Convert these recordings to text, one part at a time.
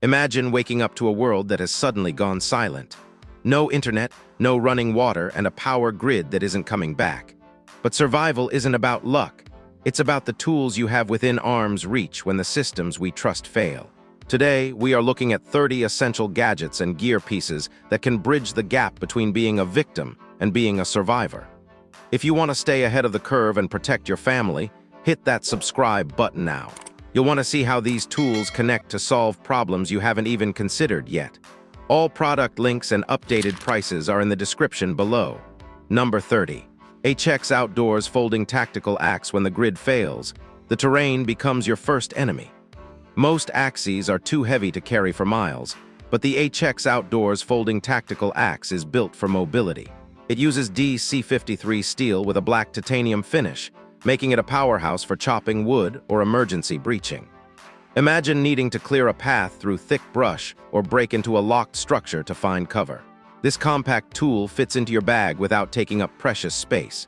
Imagine waking up to a world that has suddenly gone silent. No internet, no running water, and a power grid that isn't coming back. But survival isn't about luck. It's about the tools you have within arm's reach when the systems we trust fail. Today, we are looking at 30 essential gadgets and gear pieces that can bridge the gap between being a victim and being a survivor. If you want to stay ahead of the curve and protect your family, hit that subscribe button now. You'll want to see how these tools connect to solve problems you haven't even considered yet. All product links and updated prices are in the description below. Number 30. HX Outdoors Folding Tactical Axe. When the grid fails, the terrain becomes your first enemy. Most axes are too heavy to carry for miles, but the HX Outdoors Folding Tactical Axe is built for mobility. It uses DC53 steel with a black titanium finish, making it a powerhouse for chopping wood or emergency breaching. Imagine needing to clear a path through thick brush or break into a locked structure to find cover. This compact tool fits into your bag without taking up precious space.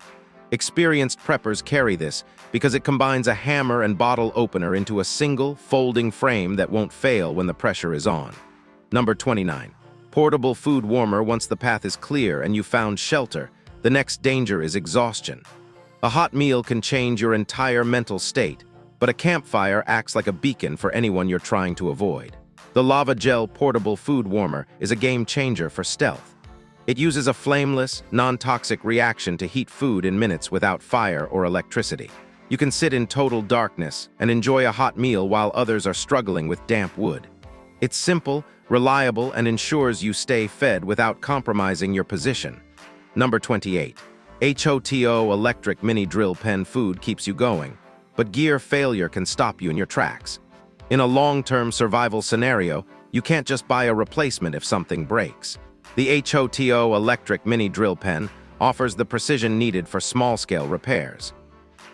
Experienced preppers carry this because it combines a hammer and bottle opener into a single, folding frame that won't fail when the pressure is on. Number 29. Portable food warmer. Once the path is clear and you've found shelter, the next danger is exhaustion. A hot meal can change your entire mental state, but a campfire acts like a beacon for anyone you're trying to avoid. The Lava Gel Portable Food Warmer is a game changer for stealth. It uses a flameless, non-toxic reaction to heat food in minutes without fire or electricity. You can sit in total darkness and enjoy a hot meal while others are struggling with damp wood. It's simple, reliable, and ensures you stay fed without compromising your position. Number 28. HOTO Electric Mini Drill Pen. Food keeps you going, but gear failure can stop you in your tracks. In a long-term survival scenario, you can't just buy a replacement if something breaks. The HOTO Electric Mini Drill Pen offers the precision needed for small-scale repairs.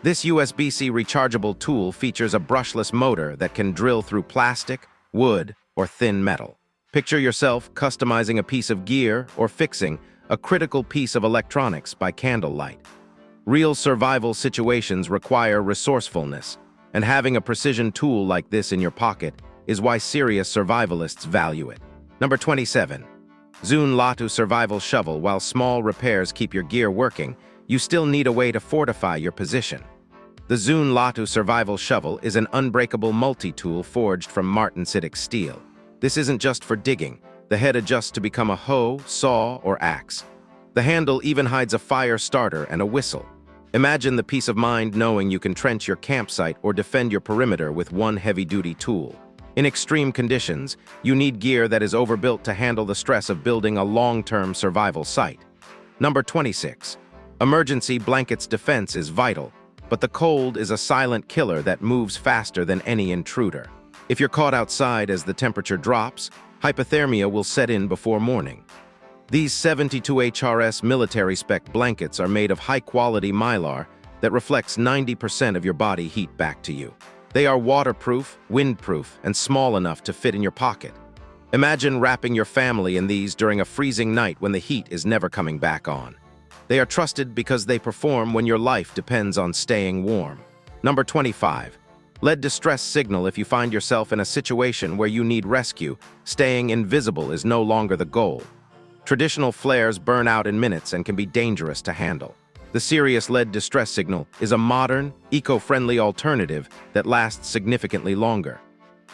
This USB-C rechargeable tool features a brushless motor that can drill through plastic, wood, or thin metal. Picture yourself customizing a piece of gear or fixing a critical piece of electronics by candlelight. Real survival situations require resourcefulness, and having a precision tool like this in your pocket is why serious survivalists value it. Number 27. Zune Latu Survival Shovel. While small repairs keep your gear working, you still need a way to fortify your position. The Zune Latu Survival Shovel is an unbreakable multi-tool forged from martensitic steel. This isn't just for digging. The head adjusts to become a hoe, saw, or axe. The handle even hides a fire starter and a whistle. Imagine the peace of mind knowing you can trench your campsite or defend your perimeter with one heavy-duty tool. In extreme conditions, you need gear that is overbuilt to handle the stress of building a long-term survival site. Number 26. Emergency blankets. Defense is vital, but the cold is a silent killer that moves faster than any intruder. If you're caught outside as the temperature drops, hypothermia will set in before morning. These 72 HRS military-spec blankets are made of high-quality mylar that reflects 90% of your body heat back to you. They are waterproof, windproof, and small enough to fit in your pocket. Imagine wrapping your family in these during a freezing night when the heat is never coming back on. They are trusted because they perform when your life depends on staying warm. Number 25. LED distress signal. If you find yourself in a situation where you need rescue, staying invisible is no longer the goal. Traditional flares burn out in minutes and can be dangerous to handle. The Sirius LED distress signal is a modern, eco-friendly alternative that lasts significantly longer.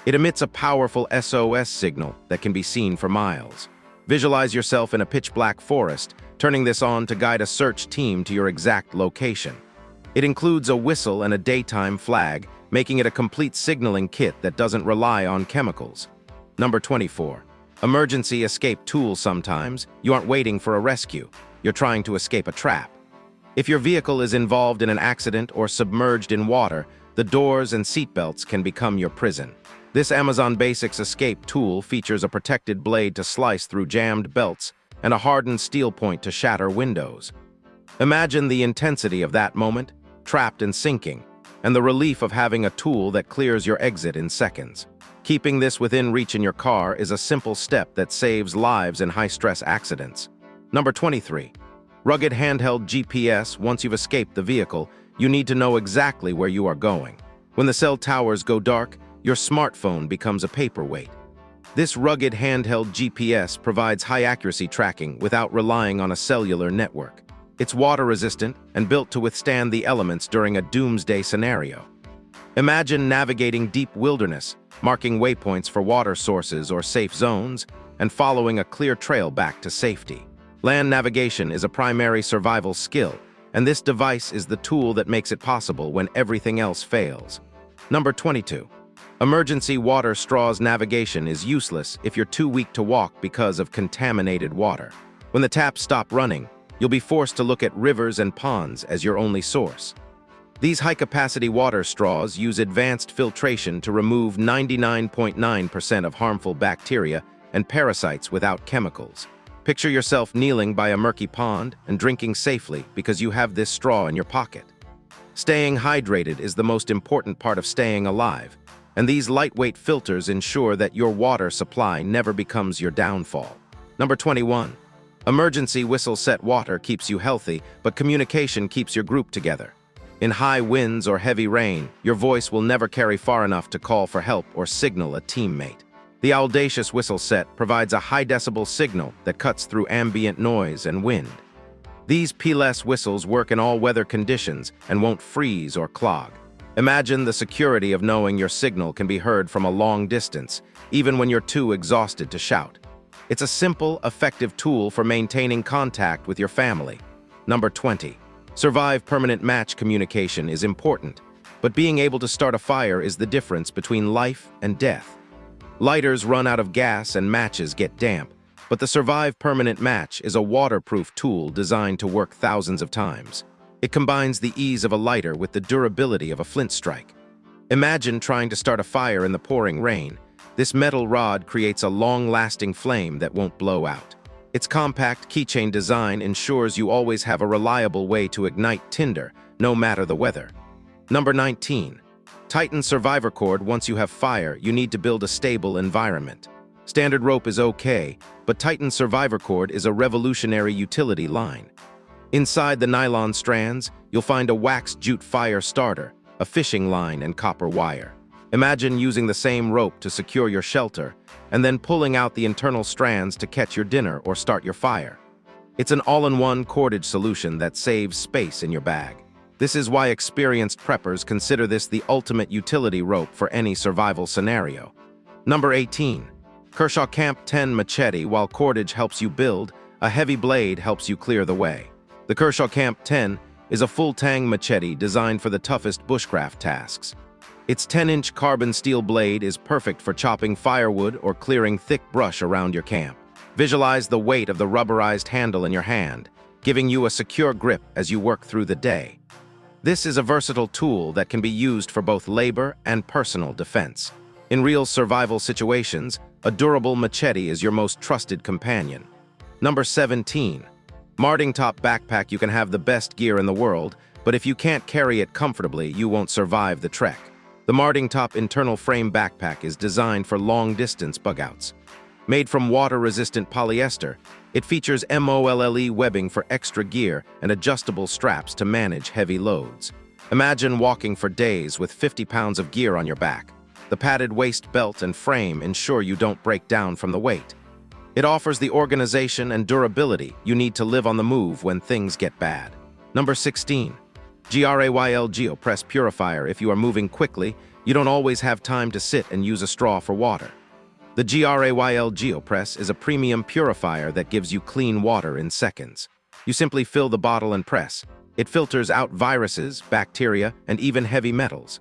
It emits a powerful SOS signal that can be seen for miles. Visualize yourself in a pitch-black forest, turning this on to guide a search team to your exact location. It includes a whistle and a daytime flag, making it a complete signaling kit that doesn't rely on chemicals. Number 24. Emergency escape tool. Sometimes you aren't waiting for a rescue. You're trying to escape a trap. If your vehicle is involved in an accident or submerged in water, the doors and seatbelts can become your prison. This Amazon Basics escape tool features a protected blade to slice through jammed belts and a hardened steel point to shatter windows. Imagine the intensity of that moment, trapped and sinking, and the relief of having a tool that clears your exit in seconds. Keeping this within reach in your car is a simple step that saves lives in high-stress accidents. Number 23. Rugged handheld GPS. Once you've escaped the vehicle, you need to know exactly where you are going. When the cell towers go dark, your smartphone becomes a paperweight. This rugged handheld GPS provides high-accuracy tracking without relying on a cellular network. It's water-resistant and built to withstand the elements during a doomsday scenario. Imagine navigating deep wilderness, marking waypoints for water sources or safe zones, and following a clear trail back to safety. Land navigation is a primary survival skill, and this device is the tool that makes it possible when everything else fails. Number 22. Emergency water straws navigation is useless if you're too weak to walk because of contaminated water. When the taps stop running, you'll be forced to look at rivers and ponds as your only source. These high-capacity water straws use advanced filtration to remove 99.9% of harmful bacteria and parasites without chemicals. Picture yourself kneeling by a murky pond and drinking safely because you have this straw in your pocket. Staying hydrated is the most important part of staying alive, and these lightweight filters ensure that your water supply never becomes your downfall. Number 21. Emergency whistle set water keeps you healthy, but communication keeps your group together. In high winds or heavy rain, your voice will never carry far enough to call for help or signal a teammate. The audacious whistle set provides a high-decibel signal that cuts through ambient noise and wind. These P-less whistles work in all weather conditions and won't freeze or clog. Imagine the security of knowing your signal can be heard from a long distance, even when you're too exhausted to shout. It's a simple, effective tool for maintaining contact with your family. Number 20. Survive permanent match communication is important, but being able to start a fire is the difference between life and death. Lighters run out of gas and matches get damp, but the Survive Permanent Match is a waterproof tool designed to work thousands of times. It combines the ease of a lighter with the durability of a flint strike. Imagine trying to start a fire in the pouring rain. This metal rod creates a long-lasting flame that won't blow out. Its compact keychain design ensures you always have a reliable way to ignite tinder, no matter the weather. Number 19. Tighten survivor cord. Once you have fire, you need to build a stable environment. Standard rope is okay, but Titan survivor cord is a revolutionary utility line. Inside the nylon strands, you'll find a wax jute fire starter, a fishing line, and copper wire. Imagine using the same rope to secure your shelter, and then pulling out the internal strands to catch your dinner or start your fire. It's an all-in-one cordage solution that saves space in your bag. This is why experienced preppers consider this the ultimate utility rope for any survival scenario. Number 18. Kershaw Camp 10 Machete. While cordage helps you build, a heavy blade helps you clear the way. The Kershaw Camp 10 is a full-tang machete designed for the toughest bushcraft tasks. Its 10-inch carbon steel blade is perfect for chopping firewood or clearing thick brush around your camp. Visualize the weight of the rubberized handle in your hand, giving you a secure grip as you work through the day. This is a versatile tool that can be used for both labor and personal defense. In real survival situations, a durable machete is your most trusted companion. Number 17. Marting Top Backpack. You can have the best gear in the world, but if you can't carry it comfortably, you won't survive the trek. The Marting Top internal frame backpack is designed for long-distance bugouts. Made from water-resistant polyester, it features MOLLE webbing for extra gear and adjustable straps to manage heavy loads. Imagine walking for days with 50 pounds of gear on your back. The padded waist belt and frame ensure you don't break down from the weight. It offers the organization and durability you need to live on the move when things get bad. Number 16. GRAYL GeoPress Purifier. If you are moving quickly, you don't always have time to sit and use a straw for water. The GRAYL GeoPress is a premium purifier that gives you clean water in seconds. You simply fill the bottle and press. It filters out viruses, bacteria, and even heavy metals.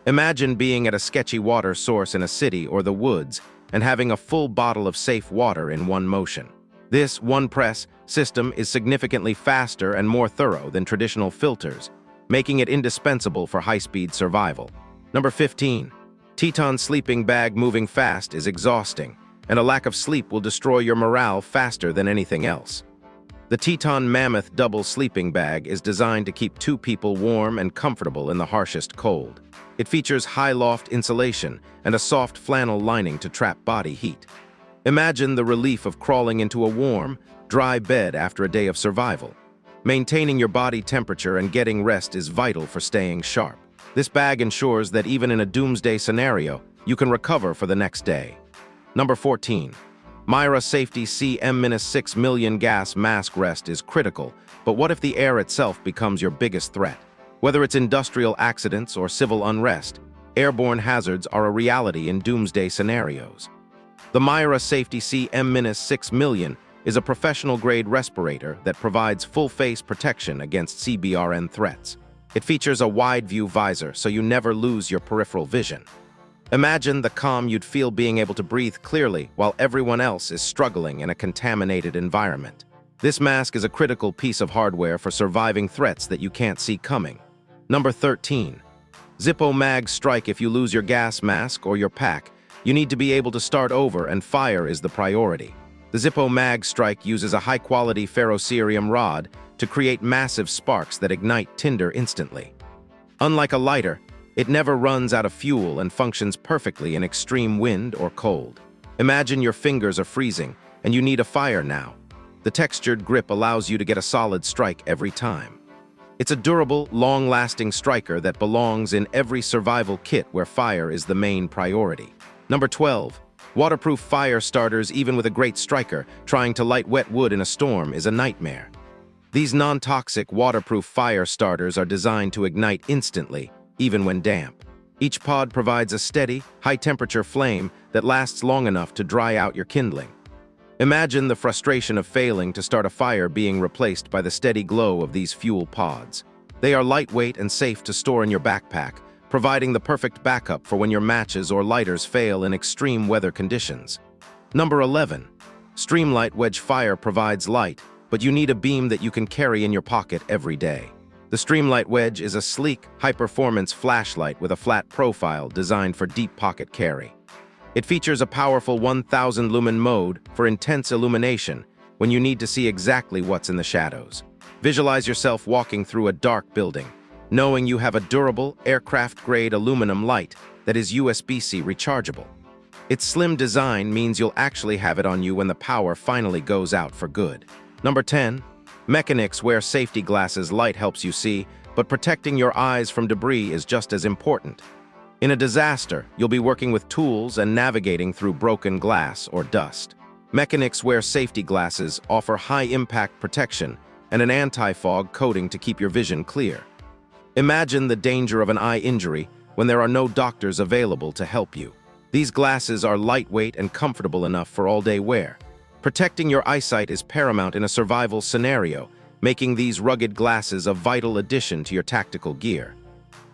Imagine being at a sketchy water source in a city or the woods and having a full bottle of safe water in one motion. This one-press system is significantly faster and more thorough than traditional filters, making it indispensable for high-speed survival. Number 15. Teton Sleeping Bag. Moving fast is exhausting, and a lack of sleep will destroy your morale faster than anything else. The Teton Mammoth Double Sleeping Bag is designed to keep two people warm and comfortable in the harshest cold. It features high loft insulation and a soft flannel lining to trap body heat. Imagine the relief of crawling into a warm, dry bed after a day of survival. Maintaining your body temperature and getting rest is vital for staying sharp. This bag ensures that even in a doomsday scenario, you can recover for the next day. Number 14. Myra Safety CM-6 million gas mask rest is critical, but what if the air itself becomes your biggest threat? Whether it's industrial accidents or civil unrest, airborne hazards are a reality in doomsday scenarios. The Myra Safety CM-6 million is a professional-grade respirator that provides full-face protection against CBRN threats. It features a wide-view visor so you never lose your peripheral vision. Imagine the calm you'd feel being able to breathe clearly while everyone else is struggling in a contaminated environment. This mask is a critical piece of hardware for surviving threats that you can't see coming. Number 13. Zippo Mag Strike. If you lose your gas mask or your pack, you need to be able to start over, and fire is the priority. The Zippo Mag Strike uses a high-quality ferrocerium rod to create massive sparks that ignite tinder instantly. Unlike a lighter, it never runs out of fuel and functions perfectly in extreme wind or cold. Imagine your fingers are freezing and you need a fire now. The textured grip allows you to get a solid strike every time. It's a durable, long-lasting striker that belongs in every survival kit where fire is the main priority. Number 12. Waterproof fire starters. Even with a great striker, trying to light wet wood in a storm is a nightmare. These non-toxic waterproof fire starters are designed to ignite instantly, even when damp. Each pod provides a steady, high-temperature flame that lasts long enough to dry out your kindling. Imagine the frustration of failing to start a fire being replaced by the steady glow of these fuel pods. They are lightweight and safe to store in your backpack, providing the perfect backup for when your matches or lighters fail in extreme weather conditions. Number 11. Streamlight Wedge Fire provides light, but you need a beam that you can carry in your pocket every day. The Streamlight Wedge is a sleek, high-performance flashlight with a flat profile designed for deep pocket carry. It features a powerful 1000 lumen mode for intense illumination when you need to see exactly what's in the shadows. Visualize yourself walking through a dark building, knowing you have a durable, aircraft-grade aluminum light that is USB-C rechargeable. Its slim design means you'll actually have it on you when the power finally goes out for good. Number 10. Mechanics Wear Safety Glasses. Light helps you see, but protecting your eyes from debris is just as important. In a disaster, you'll be working with tools and navigating through broken glass or dust. Mechanics Wear Safety Glasses offer high-impact protection and an anti-fog coating to keep your vision clear. Imagine the danger of an eye injury when there are no doctors available to help you. These glasses are lightweight and comfortable enough for all-day wear. Protecting your eyesight is paramount in a survival scenario, making these rugged glasses a vital addition to your tactical gear.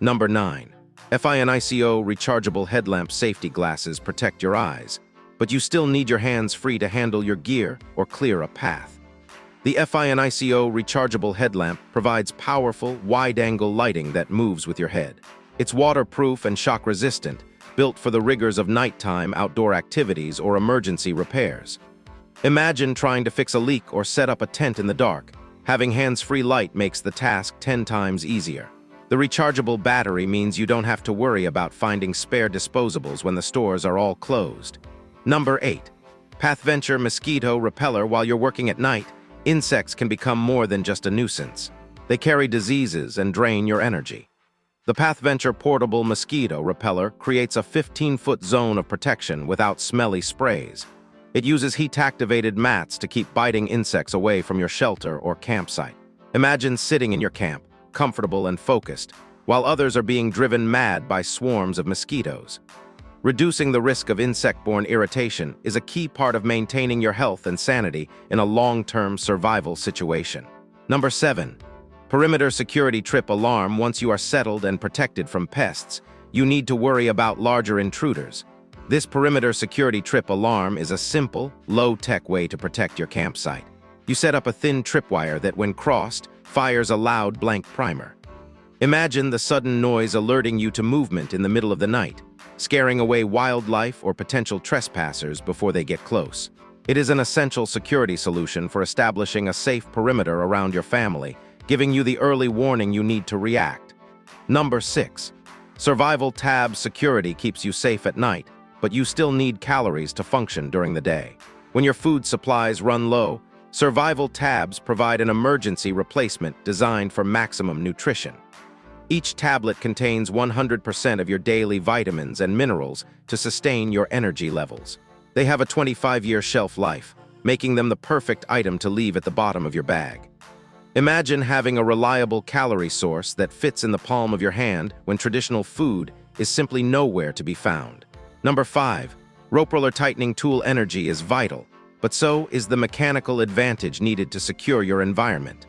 Number 9. FINICO Rechargeable Headlamp. Safety glasses protect your eyes, but you still need your hands free to handle your gear or clear a path. The FINICO Rechargeable Headlamp provides powerful, wide-angle lighting that moves with your head. It's waterproof and shock-resistant, built for the rigors of nighttime outdoor activities or emergency repairs. Imagine trying to fix a leak or set up a tent in the dark. Having hands-free light makes the task 10 times easier. The rechargeable battery means you don't have to worry about finding spare disposables when the stores are all closed. Number 8. Pathventure Mosquito Repeller. While you're working at night, insects can become more than just a nuisance. They carry diseases and drain your energy. The Pathventure Portable Mosquito Repeller creates a 15-foot zone of protection without smelly sprays. It uses heat-activated mats to keep biting insects away from your shelter or campsite. Imagine sitting in your camp, comfortable and focused, while others are being driven mad by swarms of mosquitoes. Reducing the risk of insect-borne irritation is a key part of maintaining your health and sanity in a long-term survival situation. Number 7. Perimeter Security Trip Alarm. Once you are settled and protected from pests, you need to worry about larger intruders. This perimeter security trip alarm is a simple, low-tech way to protect your campsite. You set up a thin tripwire that, when crossed, fires a loud blank primer. Imagine the sudden noise alerting you to movement in the middle of the night, scaring away wildlife or potential trespassers before they get close. It is an essential security solution for establishing a safe perimeter around your family, giving you the early warning you need to react. Number 6. Survival Tab. Security keeps you safe at night, but you still need calories to function during the day. When your food supplies run low, survival tabs provide an emergency replacement designed for maximum nutrition. Each tablet contains 100% of your daily vitamins and minerals to sustain your energy levels. They have a 25-year shelf life, making them the perfect item to leave at the bottom of your bag. Imagine having a reliable calorie source that fits in the palm of your hand when traditional food is simply nowhere to be found. Number 5. Rope roller tightening tool energy is vital, but so is the mechanical advantage needed to secure your environment.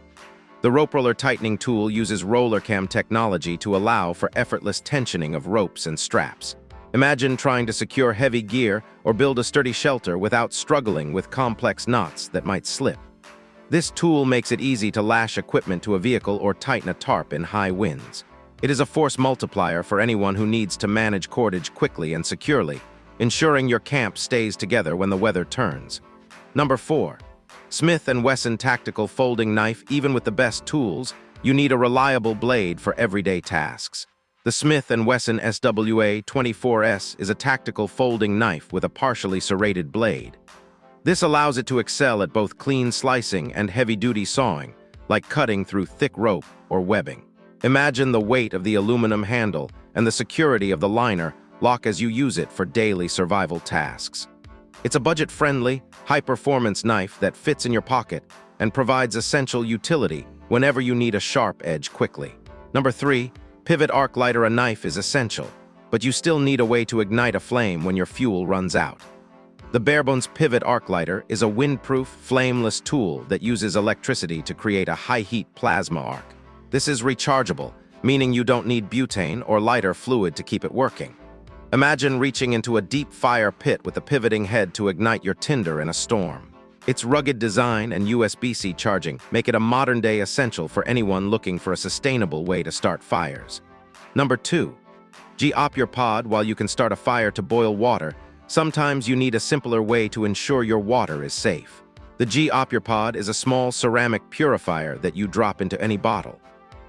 The rope roller tightening tool uses roller cam technology to allow for effortless tensioning of ropes and straps. Imagine trying to secure heavy gear or build a sturdy shelter without struggling with complex knots that might slip. This tool makes it easy to lash equipment to a vehicle or tighten a tarp in high winds. It is a force multiplier for anyone who needs to manage cordage quickly and securely, ensuring your camp stays together when the weather turns. Number 4. Smith & Wesson Tactical Folding Knife. Even with the best tools, you need a reliable blade for everyday tasks. The Smith & Wesson SWA-24S is a tactical folding knife with a partially serrated blade. This allows it to excel at both clean slicing and heavy-duty sawing, like cutting through thick rope or webbing. Imagine the weight of the aluminum handle and the security of the liner lock as you use it for daily survival tasks. It's a budget-friendly, high-performance knife that fits in your pocket and provides essential utility whenever you need a sharp edge quickly. Number 3. Pivot arc lighter. A knife is essential, but you still need a way to ignite a flame when your fuel runs out. The Barebones Pivot Arc Lighter is a windproof, flameless tool that uses electricity to create a high-heat plasma arc. This is rechargeable, meaning you don't need butane or lighter fluid to keep it working. Imagine reaching into a deep fire pit with a pivoting head to ignite your tinder in a storm. Its rugged design and USB-C charging make it a modern-day essential for anyone looking for a sustainable way to start fires. Number 2. Op your pod. While you can start a fire to boil water, sometimes you need a simpler way to ensure your water is safe. The Op your pod is a small ceramic purifier that you drop into any bottle.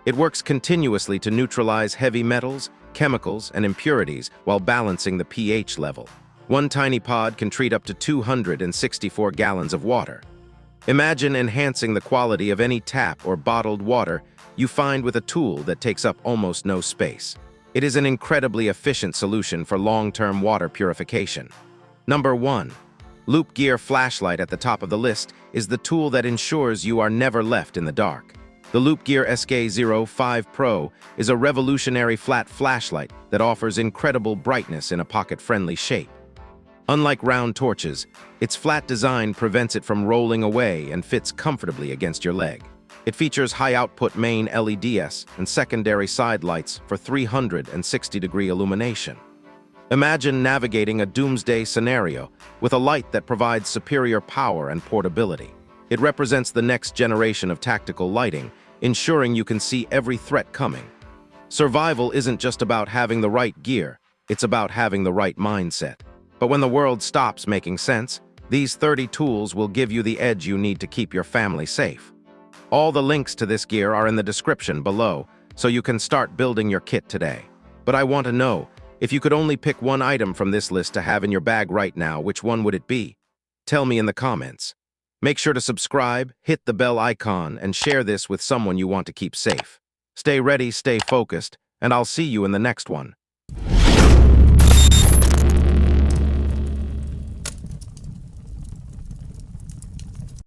It works continuously to neutralize heavy metals, chemicals, and impurities while balancing the pH level. One tiny pod can treat up to 264 gallons of water. Imagine enhancing the quality of any tap or bottled water you find with a tool that takes up almost no space. It is an incredibly efficient solution for long-term water purification. Number 1. Loop Gear Flashlight. At the top of the list is the tool that ensures you are never left in the dark. The Loop Gear SK05 Pro is a revolutionary flat flashlight that offers incredible brightness in a pocket-friendly shape. Unlike round torches, its flat design prevents it from rolling away and fits comfortably against your leg. It features high-output main LEDs and secondary side lights for 360-degree illumination. Imagine navigating a doomsday scenario with a light that provides superior power and portability. It represents the next generation of tactical lighting, ensuring you can see every threat coming. Survival isn't just about having the right gear, it's about having the right mindset. But when the world stops making sense, these 30 tools will give you the edge you need to keep your family safe. All the links to this gear are in the description below, so you can start building your kit today. But I want to know, if you could only pick one item from this list to have in your bag right now, which one would it be? Tell me in the comments. Make sure to subscribe, hit the bell icon, and share this with someone you want to keep safe. Stay ready, stay focused, and I'll see you in the next one.